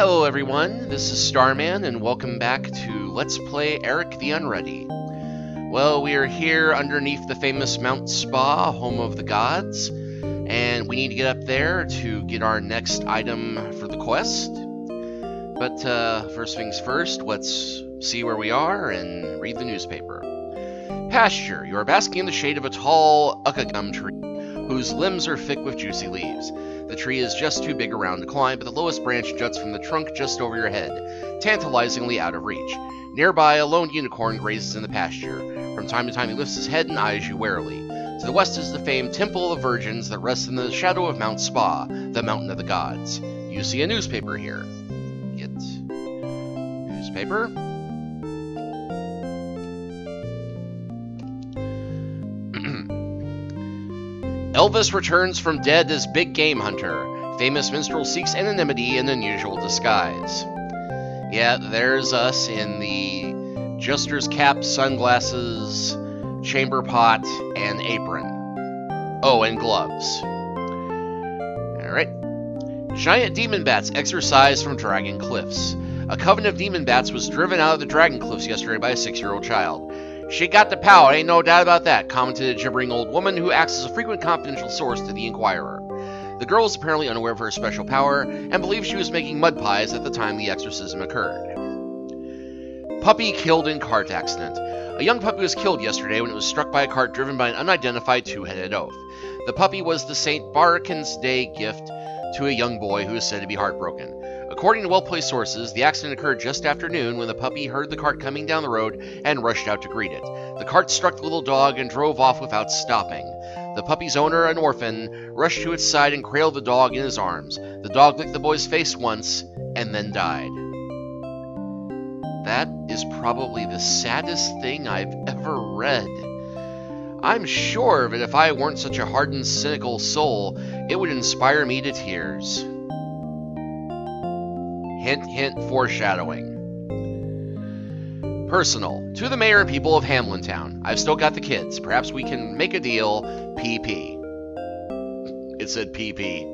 Hello everyone, this is Starman, and welcome back to Let's Play Eric the Unready. Well, we are here underneath the famous Mount Spa, home of the gods, and we need to get up there to get our next item for the quest. But first things first, let's see where we are and read the newspaper. Pasture. You are basking in the shade of a tall uka-gum tree, whose limbs are thick with juicy leaves. The tree is just too big around to climb, but the lowest branch juts from the trunk just over your head, tantalizingly out of reach. Nearby, a lone unicorn grazes in the pasture. From time to time, he lifts his head and eyes you warily. To the west is the famed Temple of Virgins that rests in the shadow of Mount Spa, the mountain of the gods. You see a newspaper here. Get newspaper. Elvis returns from dead as big game hunter. Famous minstrel seeks anonymity in unusual disguise. Yeah, there's us in the jester's cap, sunglasses, chamber pot, and apron. Oh, and gloves. Alright. Giant demon bats exorcised from Dragon Cliffs. A coven of demon bats was driven out of the Dragon Cliffs yesterday by a 6-year-old child. "She got the power, ain't no doubt about that," commented a gibbering old woman who acts as a frequent confidential source to the Inquirer. The girl is apparently unaware of her special power and believes she was making mud pies at the time the exorcism occurred. Puppy killed in cart accident. A young puppy was killed yesterday when it was struck by a cart driven by an unidentified two-headed oaf. The puppy was the St. Barakin's Day gift to a young boy who is said to be heartbroken. According to well-placed sources, the accident occurred just after noon when the puppy heard the cart coming down the road and rushed out to greet it. The cart struck the little dog and drove off without stopping. The puppy's owner, an orphan, rushed to its side and cradled the dog in his arms. The dog licked the boy's face once and then died. That is probably the saddest thing I've ever read. I'm sure that if I weren't such a hardened, cynical soul, it would inspire me to tears. Hint, hint, foreshadowing. Personal. To the mayor and people of Hamlintown. I've still got the kids. Perhaps we can make a deal. PP. It said PP.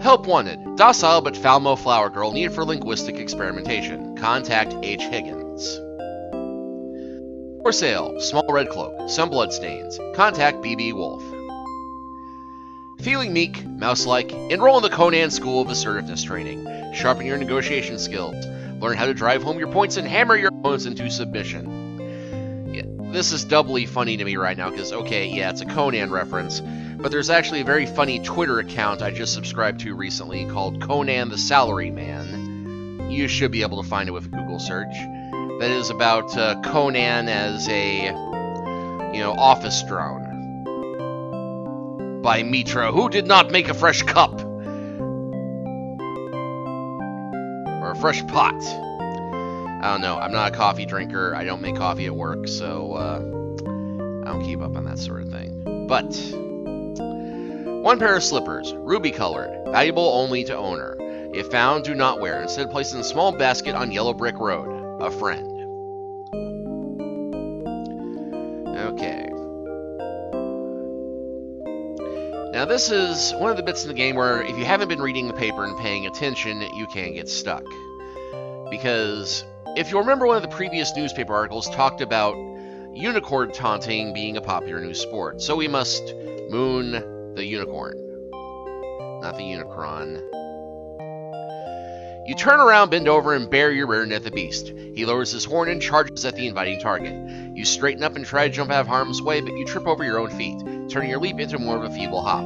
Help wanted. Docile but foul flower girl needed for linguistic experimentation. Contact H. Higgins. For sale. Small red cloak. Some bloodstains. Contact BB Wolf. Feeling meek, mouse-like, enroll in the Conan School of Assertiveness Training. Sharpen your negotiation skills. Learn how to drive home your points and hammer your opponents into submission. Yeah, this is doubly funny to me right now because, okay, yeah, it's a Conan reference, but there's actually a very funny Twitter account I just subscribed to recently called Conan the Salary Man. You should be able to find it with a Google search. That is about Conan as a, office drone. By Mitra, who did not make a fresh cup. Or a fresh pot. I don't know. I'm not a coffee drinker. I don't make coffee at work, so I don't keep up on that sort of thing. But one pair of slippers, ruby colored, valuable only to owner. If found, do not wear. Instead, place in a small basket on Yellow Brick Road. A friend. Okay. Now this is one of the bits in the game where if you haven't been reading the paper and paying attention, you can get stuck. Because if you remember, one of the previous newspaper articles talked about unicorn taunting being a popular new sport. So we must moon the unicorn. Not the unicron. You turn around, bend over, and bare your rear at the beast. He lowers his horn and charges at the inviting target. You straighten up and try to jump out of harm's way, but you trip over your own feet, turning your leap into more of a feeble hop.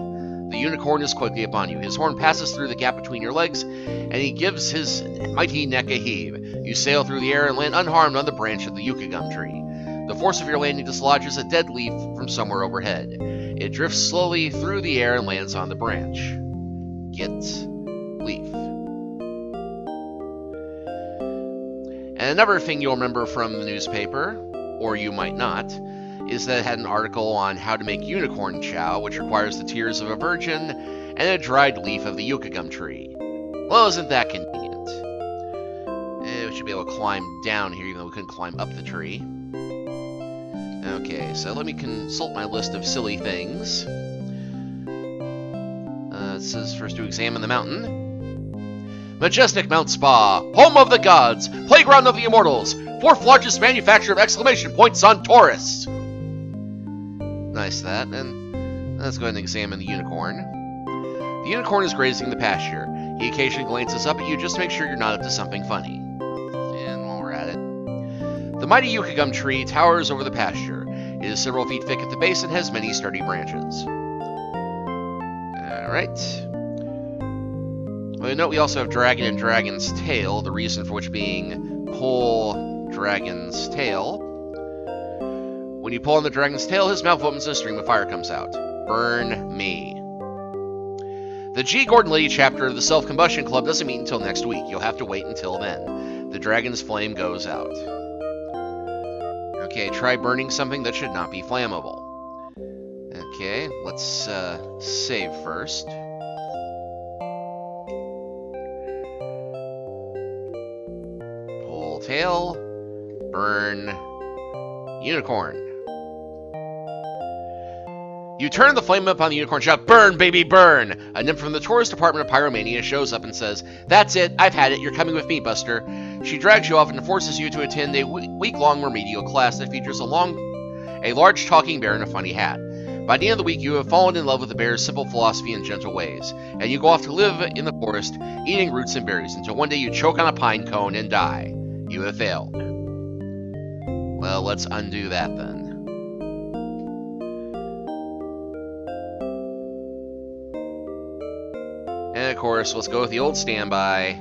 The unicorn is quickly upon you. His horn passes through the gap between your legs, and he gives his mighty neck a heave. You sail through the air and land unharmed on the branch of the yucca-gum tree. The force of your landing dislodges a dead leaf from somewhere overhead. It drifts slowly through the air and lands on the branch. Get leaf. And another thing you'll remember from the newspaper, or you might not, is that it had an article on how to make unicorn chow, which requires the tears of a virgin and a dried leaf of the yucca-gum tree. Well, isn't that convenient? We should be able to climb down here, even though we couldn't climb up the tree. Okay, so let me consult my list of silly things. It says first to examine the mountain. Majestic Mount Spa, home of the gods, playground of the immortals, fourth largest manufacturer of exclamation points on Taurus. Nice that, and let's go ahead and examine the unicorn. The unicorn is grazing the pasture. He occasionally glances up at you just to make sure you're not up to something funny. And while we're at it, the mighty yucca gum tree towers over the pasture. It is several feet thick at the base and has many sturdy branches. Alright. Well, note we also have Dragon and Dragon's Tail, the reason for which being pull Dragon's Tail. When you pull on the Dragon's Tail, his mouth opens and a stream of fire comes out. Burn me. The G. Gordon Liddy chapter of the Self-Combustion Club doesn't meet until next week. You'll have to wait until then. The dragon's flame goes out. Okay, try burning something that should not be flammable. Okay, let's save first. Pull tail, burn unicorn. You turn the flame up on the unicorn, shout, "Burn, baby, burn!" A nymph from the tourist department of Pyromania shows up and says, "That's it, I've had it, you're coming with me, Buster." She drags you off and forces you to attend a week-long remedial class that features a large talking bear in a funny hat. By the end of the week, you have fallen in love with the bear's simple philosophy and gentle ways, and you go off to live in the forest, eating roots and berries, until one day you choke on a pine cone and die. You have failed. Well, let's undo that then. And of course, let's go with the old standby.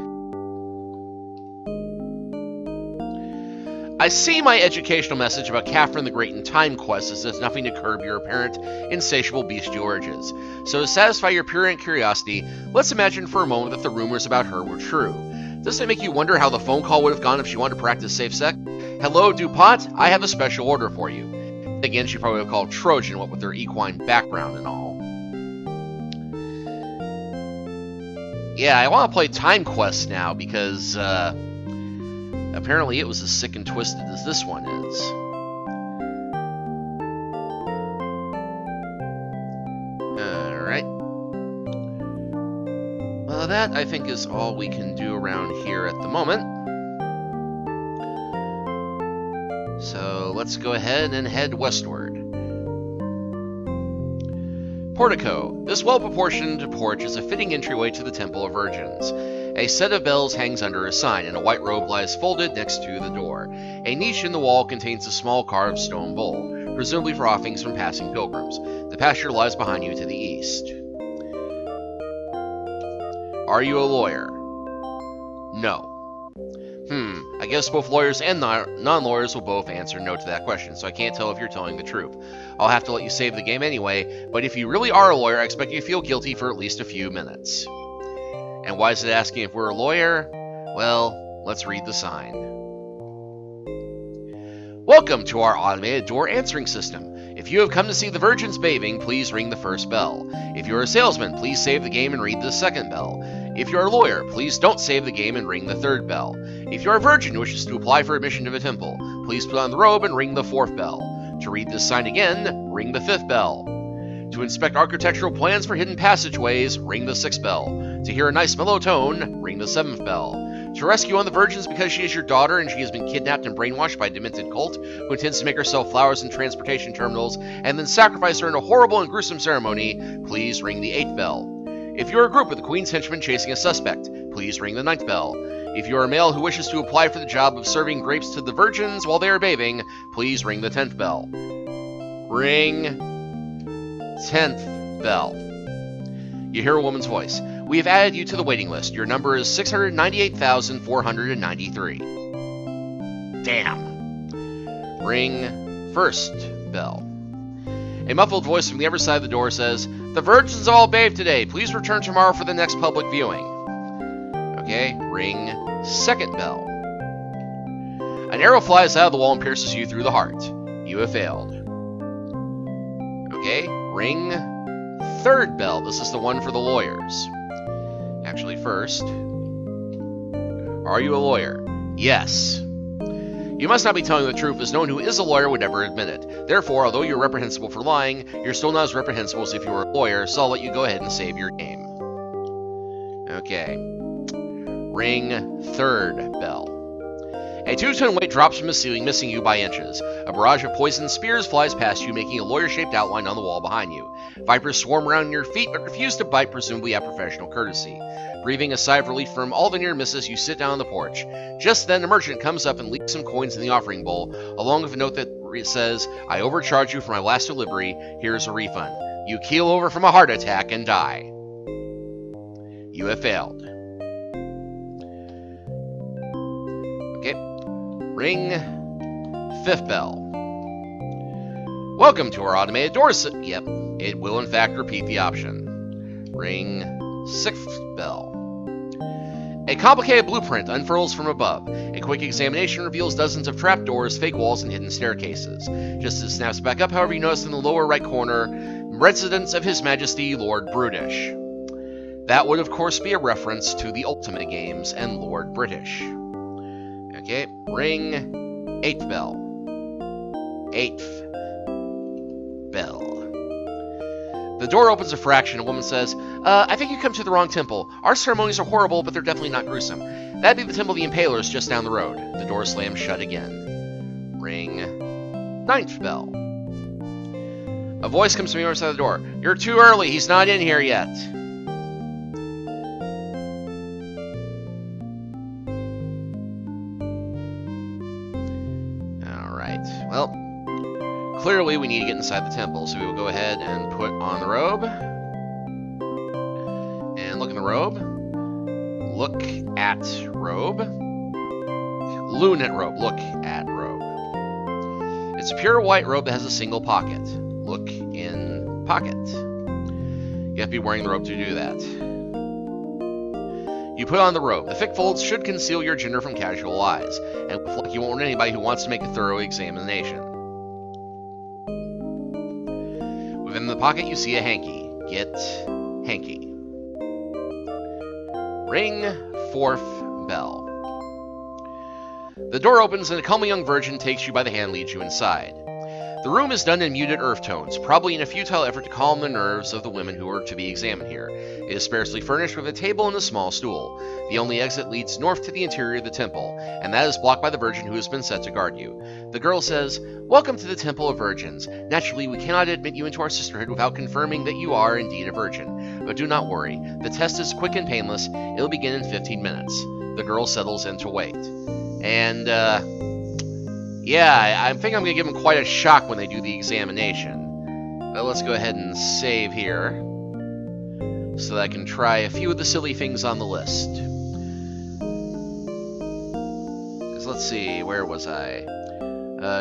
I see my educational message about Catherine the Great in Time Quest as does nothing to curb your apparent insatiable bestial urges. So to satisfy your purient curiosity, let's imagine for a moment that the rumors about her were true. Doesn't it make you wonder how the phone call would have gone if she wanted to practice safe sex? "Hello, DuPont, I have a special order for you." Again, she probably would have called Trojan, what with her equine background and all. Yeah, I want to play Time Quest now because, apparently it was as sick and twisted as this one is. Alright. Well, that, I think, is all we can do around here at the moment. So, let's go ahead and head westward. Portico. This well-proportioned porch is a fitting entryway to the Temple of Virgins. A set of bells hangs under a sign, and a white robe lies folded next to the door. A niche in the wall contains a small carved stone bowl, presumably for offerings from passing pilgrims. The pasture lies behind you to the east. Are you a lawyer? No. I guess both lawyers and non-lawyers will both answer no to that question, so I can't tell if you're telling the truth. I'll have to let you save the game anyway, but if you really are a lawyer, I expect you to feel guilty for at least a few minutes. And why is it asking if we're a lawyer? Well, let's read the sign. Welcome to our automated door answering system. If you have come to see the virgins bathing, please ring the first bell. If you're a salesman, please save the game and read the second bell. If you're a lawyer, please don't save the game and ring the third bell. If you're a virgin who wishes to apply for admission to a temple, please put on the robe and ring the fourth bell. To read this sign again, ring the fifth bell. To inspect architectural plans for hidden passageways, ring the sixth bell. To hear a nice mellow tone, ring the seventh bell. To rescue one of the virgins because she is your daughter and she has been kidnapped and brainwashed by a demented cult who intends to make her sell flowers in transportation terminals and then sacrifice her in a horrible and gruesome ceremony, please ring the eighth bell. If you're a group with the Queen's henchmen chasing a suspect, please ring the ninth bell. If you're a male who wishes to apply for the job of serving grapes to the virgins while they are bathing, please ring the 10th bell. Ring 10th bell. You hear a woman's voice. We have added you to the waiting list. Your number is 698,493. Damn. Ring first bell. A muffled voice from the other side of the door says, "The virgins all bathe today. Please return tomorrow for the next public viewing." Okay, ring second bell. An arrow flies out of the wall and pierces you through the heart. You have failed. Okay, ring third bell. This is the one for the lawyers. Actually, first, are you a lawyer? Yes. You must not be telling the truth, as no one who is a lawyer would ever admit it. Therefore, although you're reprehensible for lying, you're still not as reprehensible as if you were a lawyer, so I'll let you go ahead and save your game. Okay. Ring 3rd bell. A 2-ton weight drops from the ceiling, missing you by inches. A barrage of poisoned spears flies past you, making a lawyer-shaped outline on the wall behind you. Vipers swarm around your feet, but refuse to bite, presumably out of professional courtesy. Breathing a sigh of relief from all the near misses, you sit down on the porch. Just then, a merchant comes up and leaves some coins in the offering bowl, along with a note that says, "I overcharged you for my last delivery. Here's a refund. You keel over from a heart attack and die. You have failed." Okay. Ring 5th bell. Welcome to our automated door system. Yep, it will in fact repeat the option. Ring 6th bell. A complicated blueprint unfurls from above. A quick examination reveals dozens of trapdoors, fake walls, and hidden staircases. Just as it snaps back up, however, you notice in the lower right corner, residence of His Majesty Lord Brutish. That would, of course, be a reference to the Ultimate Games and Lord British. Okay, ring 8th bell. 8th bell. The door opens a fraction. A woman says, I think you come to the wrong temple. Our ceremonies are horrible, but they're definitely not gruesome. That'd be the Temple of the Impalers just down the road. The door slams shut again. Ring 9th bell. A voice comes from the other side of the door. You're too early. He's not in here yet. Alright. Well, clearly we need to get inside the temple, so we will go ahead and put on the robe. And look in the robe. Look at robe. Lunate robe. Look at robe. It's a pure white robe that has a single pocket. Look in pocket. You have to be wearing the robe to do that. You put on the robe. The thick folds should conceal your gender from casual eyes, and with luck, you won't want anybody who wants to make a thorough examination. Within the pocket, you see a hanky. Get hanky. Ring 4th bell. The door opens and a comely young virgin takes you by the hand, leads you inside. The room is done in muted earth tones, probably in a futile effort to calm the nerves of the women who are to be examined here. It is sparsely furnished with a table and a small stool. The only exit leads north to the interior of the temple, and that is blocked by the virgin who has been set to guard you. The girl says, "Welcome to the Temple of Virgins. Naturally, we cannot admit you into our sisterhood without confirming that you are indeed a virgin. But do not worry. The test is quick and painless. It'll begin in 15 minutes. The girl settles in to wait. And, yeah, I think I'm going to give them quite a shock when they do the examination. But let's go ahead and save here, so that I can try a few of the silly things on the list. Because let's see, where was I?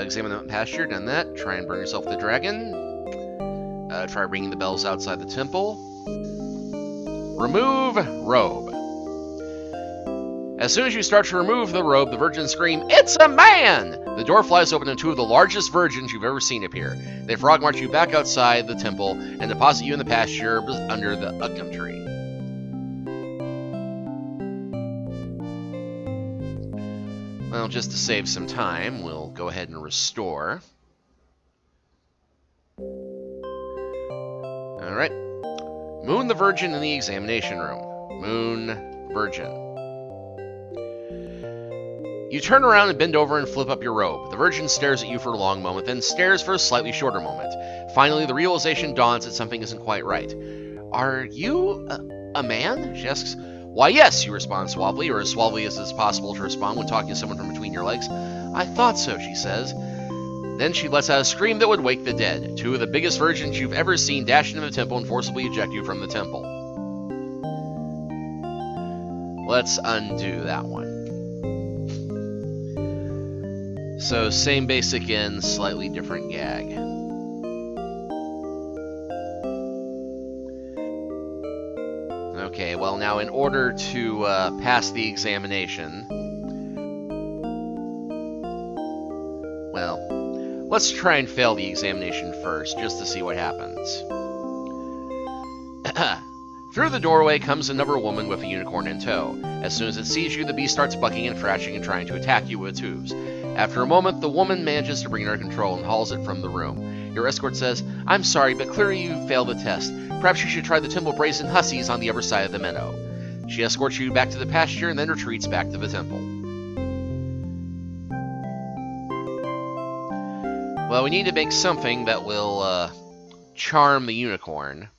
Examine the pasture, done that. Try and burn yourself with the dragon. Try ringing the bells outside the temple. Remove robe. As soon as you start to remove the robe, the virgins scream, "It's a man!" The door flies open and two of the largest virgins you've ever seen appear. They frog march you back outside the temple and deposit you in the pasture under the Uggam tree. Well, just to save some time, we'll go ahead and restore. Alright. Moon the Virgin in the examination room. Moon Virgin. You turn around and bend over and flip up your robe. The virgin stares at you for a long moment, then stares for a slightly shorter moment. Finally, the realization dawns that something isn't quite right. "Are you a man?" she asks. "Why, yes," you respond suavely, or as suavely as is possible to respond when talking to someone from between your legs. "I thought so," she says. Then she lets out a scream that would wake the dead. Two of the biggest virgins you've ever seen dash into the temple and forcibly eject you from the temple. Let's undo that one. So, same basic end, slightly different gag. Okay, well now in order to pass the examination, well, let's try and fail the examination first, just to see what happens. Through the doorway comes another woman with a unicorn in tow. As soon as it sees you, the beast starts bucking and thrashing and trying to attack you with its hooves. After a moment, the woman manages to bring it under control and hauls it from the room. Your escort says, "I'm sorry, but clearly you failed the test. Perhaps you should try the Temple Brazen Hussies on the other side of the meadow." She escorts you back to the pasture and then retreats back to the temple. Well, we need to make something that will charm the unicorn.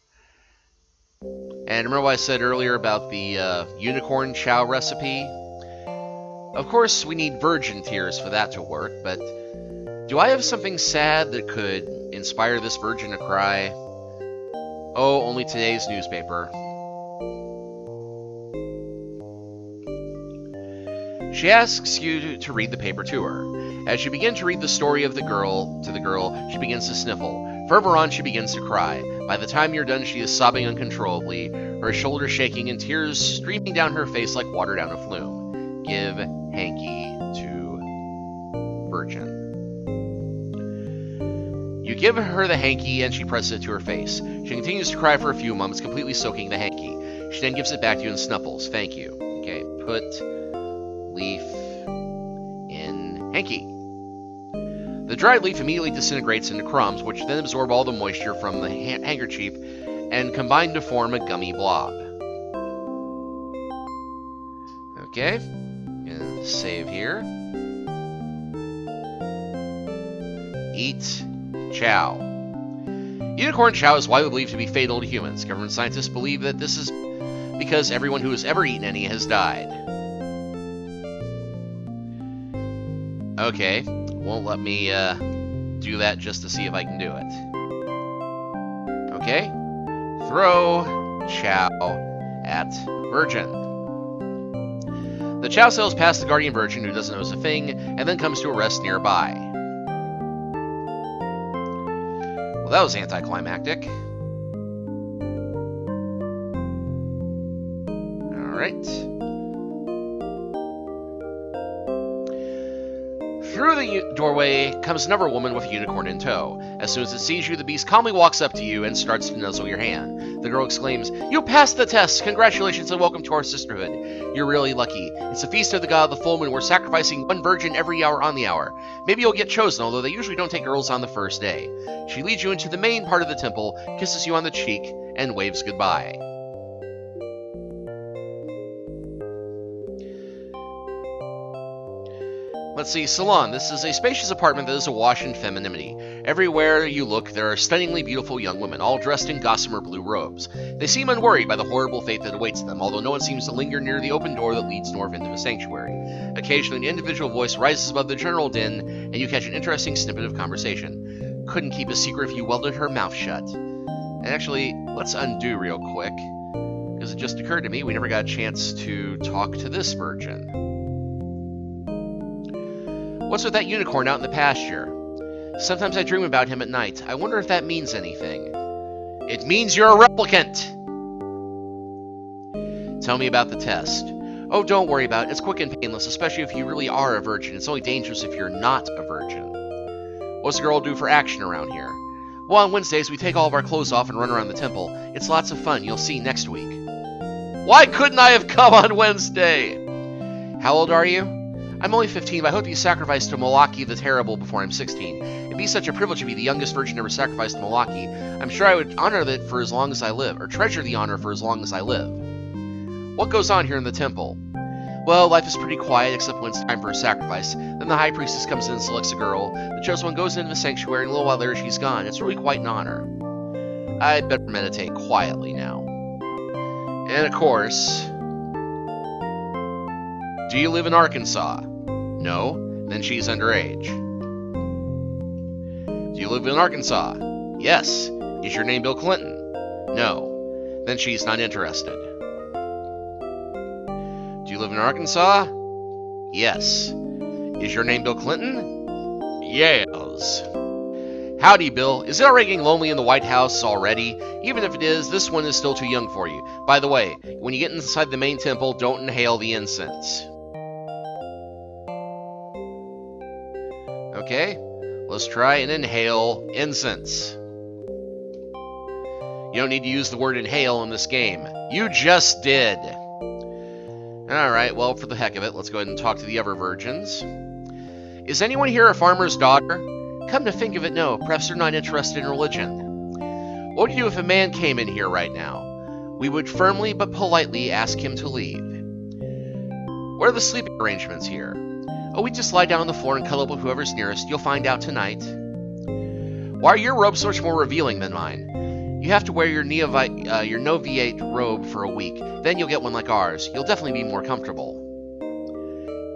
And remember what I said earlier about the unicorn chow recipe? Of course, we need virgin tears for that to work, but do I have something sad that could inspire this virgin to cry? Oh, only today's newspaper. She asks you to read the paper to her. As you begin to read the story of the girl, she begins to sniffle. Further on, she begins to cry. By the time you're done, she is sobbing uncontrollably, her shoulders shaking and tears streaming down her face like water down a flume. Give hanky to virgin. You give her the hanky and she presses it to her face. She continues to cry for a few moments, completely soaking the hanky. She then gives it back to you and snuffles. Thank you. Okay, put leaf in hanky. The dried leaf immediately disintegrates into crumbs, which then absorb all the moisture from the handkerchief and combine to form a gummy blob. Okay, gonna save here. Eat chow. Unicorn chow is widely believed to be fatal to humans. Government scientists believe that this is because everyone who has ever eaten any has died. Okay, won't let me do that just to see if I can do it. Okay, throw chow at virgin. The chow sails past the guardian virgin, who doesn't notice a thing, and then comes to a rest nearby. Well, that was anticlimactic. Alright. Through the doorway comes another woman with a unicorn in tow. As soon as it sees you, the beast calmly walks up to you and starts to nuzzle your hand. The girl exclaims, "You passed the test! Congratulations and welcome to our sisterhood. You're really lucky. It's a feast of the god of the full moon. We're sacrificing one virgin every hour on the hour. Maybe you'll get chosen, although they usually don't take girls on the first day." She leads you into the main part of the temple, kisses you on the cheek, and waves goodbye. Let's see, salon. This is a spacious apartment that is awash in femininity. Everywhere you look, there are stunningly beautiful young women, all dressed in gossamer blue robes. They seem unworried by the horrible fate that awaits them, although no one seems to linger near the open door that leads north into the sanctuary. Occasionally, an individual voice rises above the general din, and you catch an interesting snippet of conversation. Couldn't keep a secret if you welded her mouth shut. And actually, let's undo real quick, because it just occurred to me we never got a chance to talk to this virgin. What's with that unicorn out in the pasture? Sometimes I dream about him at night. I wonder if that means anything. It means you're a replicant! Tell me about the test. Oh, don't worry about it. It's quick and painless, especially if you really are a virgin. It's only dangerous if you're not a virgin. What's the girl do for action around here? Well, on Wednesdays, we take all of our clothes off and run around the temple. It's lots of fun. You'll see next week. Why couldn't I have come on Wednesday? How old are you? I'm only 15, but I hope you sacrifice to Malaki the Terrible before I'm 16. It'd be such a privilege to be the youngest virgin ever sacrificed to Malaki. I'm sure I would honor it for as long as I live, or treasure the honor for as long as I live. What goes on here in the temple? Well, life is pretty quiet, except when it's time for a sacrifice. Then the high priestess comes in and selects a girl. The chosen one goes into the sanctuary, and a little while later she's gone. It's really quite an honor. I'd better meditate quietly now. And of course... Do you live in Arkansas? No? Then she's underage. Do you live in Arkansas? Yes. Is your name Bill Clinton? No. Then she's not interested. Do you live in Arkansas? Yes. Is your name Bill Clinton? Yes. Howdy, Bill. Is it already getting lonely in the White House already? Even if it is, this one is still too young for you. By the way, when you get inside the main temple, don't inhale the incense. Okay, let's try and inhale incense. You don't need to use the word inhale in this game. You just did. Alright, well, for the heck of it, let's go ahead and talk to the other virgins. Is anyone here a farmer's daughter? Come to think of it, no. Perhaps they're not interested in religion. What would you do if a man came in here right now? we would firmly but politely ask him to leave. What are the sleeping arrangements here? Oh, we just lie down on the floor and cuddle up with whoever's nearest. You'll find out tonight. Why are your robes so much more revealing than mine? You have to wear your novitiate robe for a week. Then you'll get one like ours. You'll definitely be more comfortable.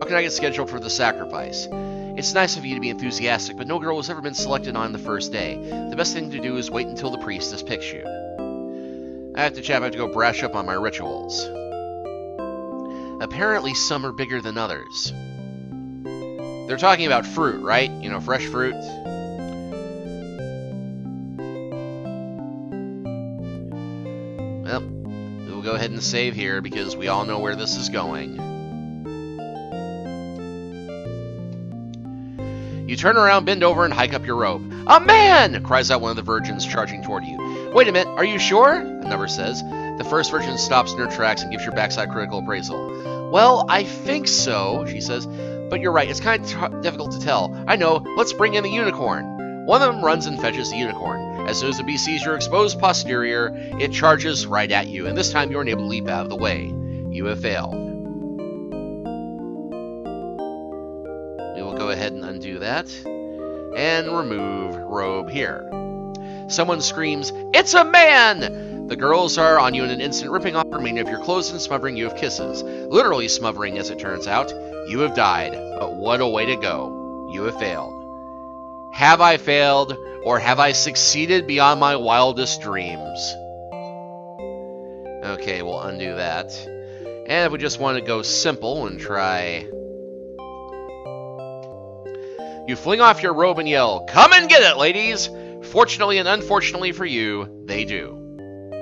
How can I get scheduled for the sacrifice? It's nice of you to be enthusiastic, but no girl has ever been selected on the first day. The best thing to do is wait until the priestess picks you. I have to go brush up on my rituals. Apparently some are bigger than others. They're talking about fruit, right? You know, fresh fruit. Well, we'll go ahead and save here because we all know where this is going. You turn around, bend over, and hike up your robe. A man! Cries out one of the virgins charging toward you. Wait a minute, are you sure? Another says. The first virgin stops in her tracks and gives your backside critical appraisal. Well, I think so, she says. But you're right, it's kind of difficult to tell. I know, let's bring in the unicorn. One of them runs and fetches the unicorn. As soon as the beast sees your exposed posterior, it charges right at you, and this time you're unable to leap out of the way. You have failed. We will go ahead and undo that. And remove robe here. Someone screams, "It's a man!" The girls are on you in an instant, ripping off the remainder of your clothes and smothering you with kisses. Literally smothering, as it turns out. You have died, but what a way to go. You have failed. Have I failed, or have I succeeded beyond my wildest dreams? Okay, we'll undo that. And if we just want to go simple and try... You fling off your robe and yell, "Come and get it, ladies!" Fortunately and unfortunately for you, they do.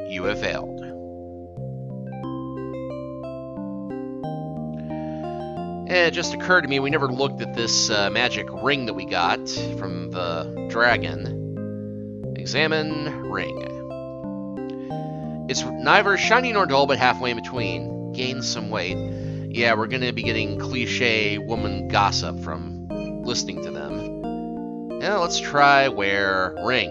You have failed. And it just occurred to me we never looked at this magic ring that we got from the dragon. Examine ring. It's neither shiny nor dull, but halfway in between. Gain some weight. Yeah, we're going to be getting cliche woman gossip from listening to them. Now let's try wear ring.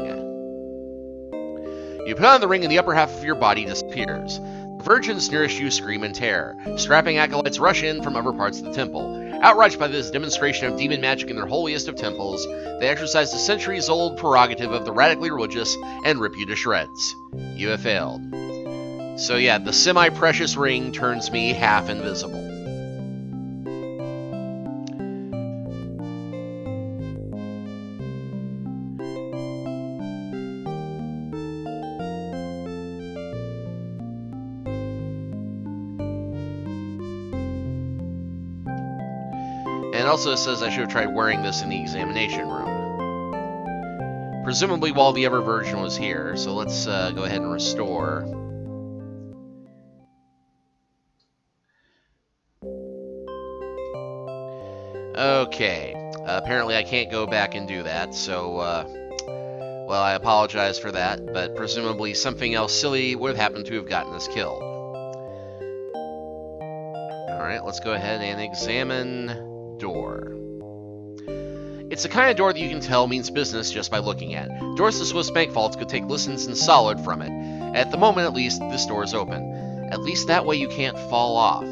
You put on the ring and the upper half of your body disappears. The virgins nearest you scream in terror. Strapping acolytes rush in from other parts of the temple. Outraged by this demonstration of demon magic in their holiest of temples, they exercise the centuries-old prerogative of the radically religious and rip you to shreds. You have failed. So yeah, the semi-precious ring turns me half invisible. And also it says I should have tried wearing this in the examination room. Presumably while the other version was here, so let's go ahead and restore. Okay, apparently I can't go back and do that, so, well, I apologize for that, but presumably something else silly would have happened to have gotten us killed. Alright, let's go ahead and examine door. It's the kind of door that you can tell means business just by looking at. Doors to Swiss bank vaults could take lessons in solid from it. At the moment, at least, this door is open. At least that way you can't fall off.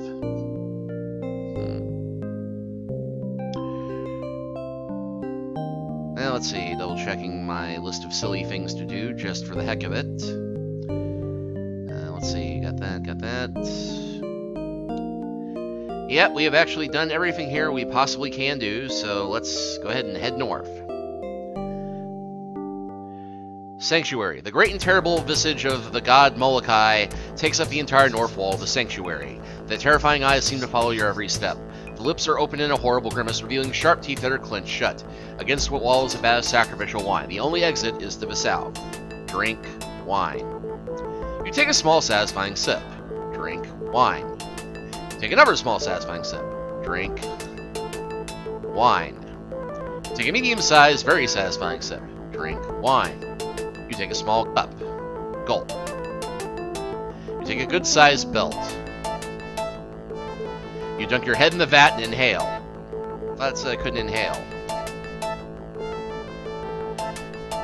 Now, let's see, double checking my list of silly things to do just for the heck of it. Let's see, got that. Yep, we have actually done everything here we possibly can do, so let's go ahead and head north. Sanctuary. The great and terrible visage of the god Molokai takes up the entire north wall of the sanctuary. The terrifying eyes seem to follow your every step. The lips are open in a horrible grimace, revealing sharp teeth that are clenched shut. Against what wall is a vat of sacrificial wine. The only exit is to the south. Drink wine. You take a small, satisfying sip. Drink wine. Take another small, satisfying sip. Drink wine. Take a medium-sized, very satisfying sip. Drink wine. You take a small cup. Gulp. You take a good-sized belt. You dunk your head in the vat and inhale. That's I couldn't inhale.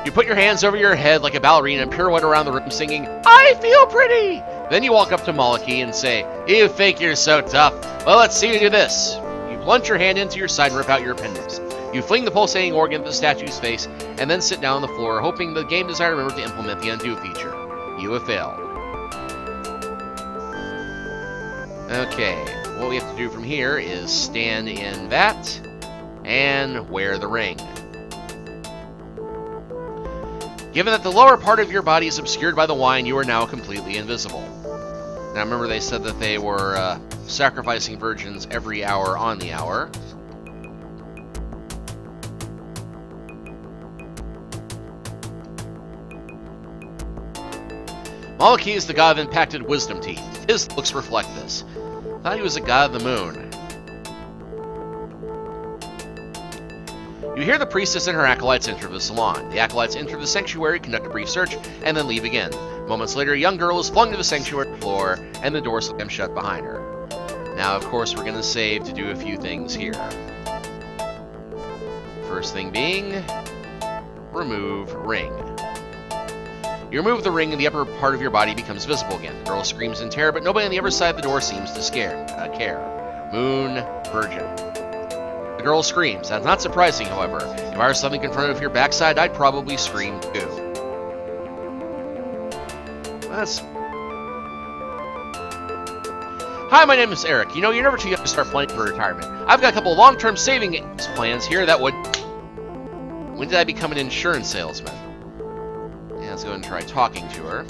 You put your hands over your head like a ballerina and pirouette around the room singing, "I feel pretty!" Then you walk up to Maliki and say, "You think you're so tough? Well, let's see you do this." You plunge your hand into your side and rip out your appendix. You fling the pulsating organ at the statue's face, and then sit down on the floor, hoping the game designer remembers to implement the undo feature. You have failed. Okay, what we have to do from here is stand in that, and wear the ring. Given that the lower part of your body is obscured by the wine, you are now completely invisible. Now remember they said that they were sacrificing virgins every hour on the hour. Maliki is the god of impacted wisdom teeth. His looks reflect this. Thought he was a god of the moon. You hear the priestess and her acolytes enter the salon. The acolytes enter the sanctuary, conduct a brief search, and then leave again. Moments later, a young girl is flung to the sanctuary floor, and the door slams shut behind her. Now, of course, we're going to save to do a few things here. First thing being, remove ring. You remove the ring and the upper part of your body becomes visible again. The girl screams in terror, but nobody on the other side of the door seems to care. Moon, virgin. The girl screams. That's not surprising, however. If I were suddenly confronted with your backside, I'd probably scream too. Hi, my name is Eric. You know, you're never too young to start planning for retirement. I've got a couple of long-term savings plans here that would... When did I become an insurance salesman? Yeah, let's go ahead and try talking to her.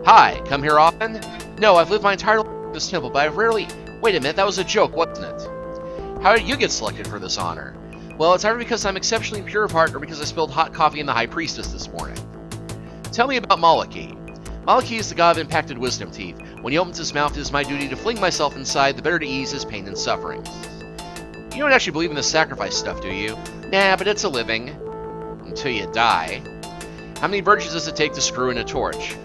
Hi, come here often? No, I've lived my entire life in this temple, but I've rarely... Wait a minute, that was a joke, wasn't it? How did you get selected for this honor? Well, it's either because I'm exceptionally pure of heart or because I spilled hot coffee in the High Priestess this morning. Tell me about Maliki. Maliki is the god of impacted wisdom teeth. When he opens his mouth, it is my duty to fling myself inside, the better to ease his pain and suffering. You don't actually believe in the sacrifice stuff, do you? Nah, but it's a living. Until you die. How many virgins does it take to screw in a torch?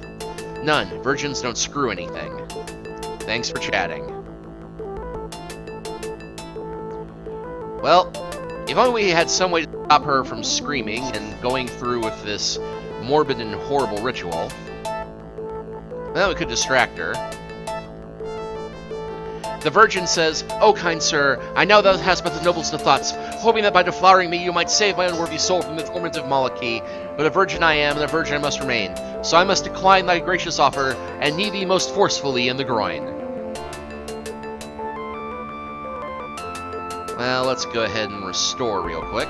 None. Virgins don't screw anything. Thanks for chatting. Well, if only we had some way to stop her from screaming and going through with this morbid and horrible ritual. Then we could distract her. The virgin says, "Oh, kind sir, I know thou hast but the noblest of thoughts, hoping that by deflowering me you might save my unworthy soul from the torment of Maliki. But a virgin I am, and a virgin I must remain. So I must decline thy gracious offer, and knee thee most forcefully in the groin." Well, let's go ahead and restore real quick.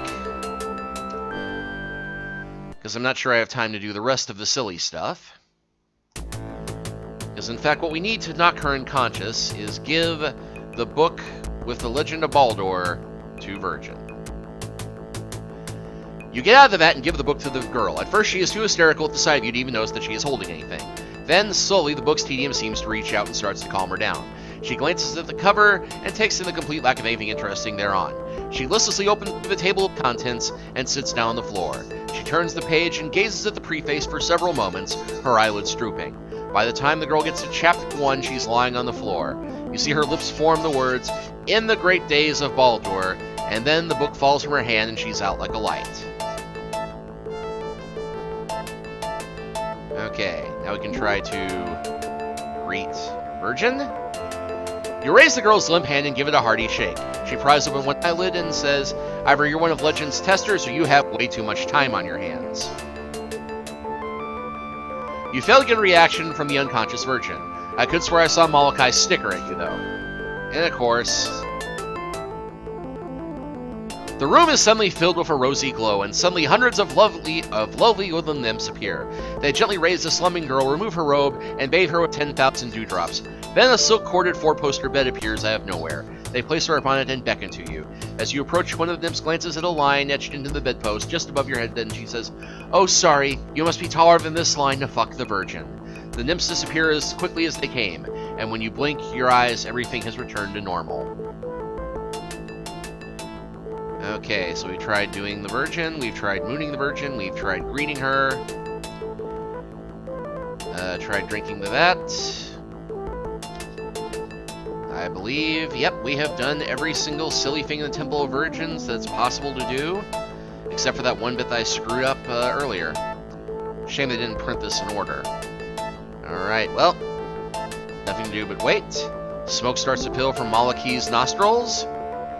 Because I'm not sure I have time to do the rest of the silly stuff. Because in fact, what we need to knock her unconscious is give the book with the Legend of Baldur to Virgin. You get out of the vat and give the book to the girl. At first, she is too hysterical at the sight of you to even notice that she is holding anything. Then, slowly, the book's tedium seems to reach out and starts to calm her down. She glances at the cover and takes in the complete lack of anything interesting thereon. She listlessly opens the table of contents and sits down on the floor. She turns the page and gazes at the preface for several moments, her eyelids drooping. By the time the girl gets to chapter 1, she's lying on the floor. You see her lips form the words, "In the great days of Baldur," and then the book falls from her hand and she's out like a light. Okay, now we can try to greet Virgin. You raise the girl's limp hand and give it a hearty shake. She pries open one eyelid and says, "Either you're one of Legend's testers or you have way too much time on your hands." You fail to get a reaction from the unconscious Virgin. I could swear I saw Molokai snicker at you, though. And of course... The room is suddenly filled with a rosy glow, and suddenly hundreds of lovely woodland nymphs appear. They gently raise the slumbering girl, remove her robe, and bathe her with 10,000 dewdrops. Then a silk-corded four-poster bed appears out of nowhere. They place her upon it and beckon to you. As you approach, one of the nymphs glances at a line etched into the bedpost just above your head, then she says, "Oh, sorry, you must be taller than this line to fuck the Virgin." The nymphs disappear as quickly as they came, and when you blink your eyes, everything has returned to normal. Okay, so we tried doing the Virgin, we've tried mooning the Virgin, we've tried greeting her, tried drinking the vat. I believe, yep, we have done every single silly thing in the Temple of Virgins that's possible to do, except for that one bit that I screwed up earlier. Shame they didn't print this in order. Alright, well, Nothing to do but wait. Smoke starts to peel from Malachi's nostrils.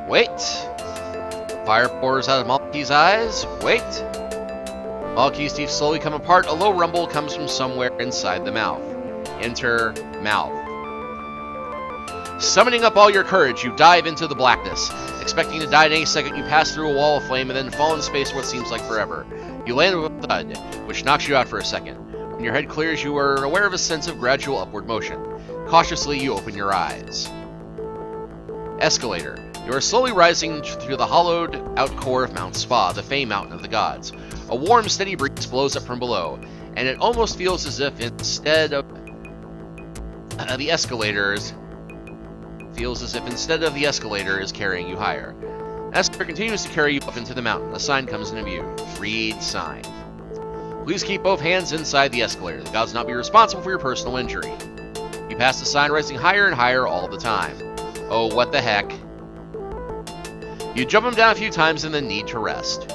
Wait. Fire pours out of Malachi's eyes. Wait. Malachi's teeth slowly come apart. A low rumble comes from somewhere inside the mouth. Enter mouth. Summoning up all your courage, you dive into the blackness. Expecting to die at any second, you pass through a wall of flame and then fall in space for what seems like forever. You land with a thud, which knocks you out for a second. When your head clears, you are aware of a sense of gradual upward motion. Cautiously, you open your eyes. Escalator. You are slowly rising through the hollowed-out core of Mount Spa, the famed mountain of the gods. A warm, steady breeze blows up from below, and it almost feels as if instead of the escalator is carrying you higher. The escalator continues to carry you up into the mountain. A sign comes into view. Read sign. Please keep both hands inside the escalator. The gods will not be responsible for your personal injury. You pass the sign, rising higher and higher all the time. Oh, what the heck. You jump them down a few times and then need to rest.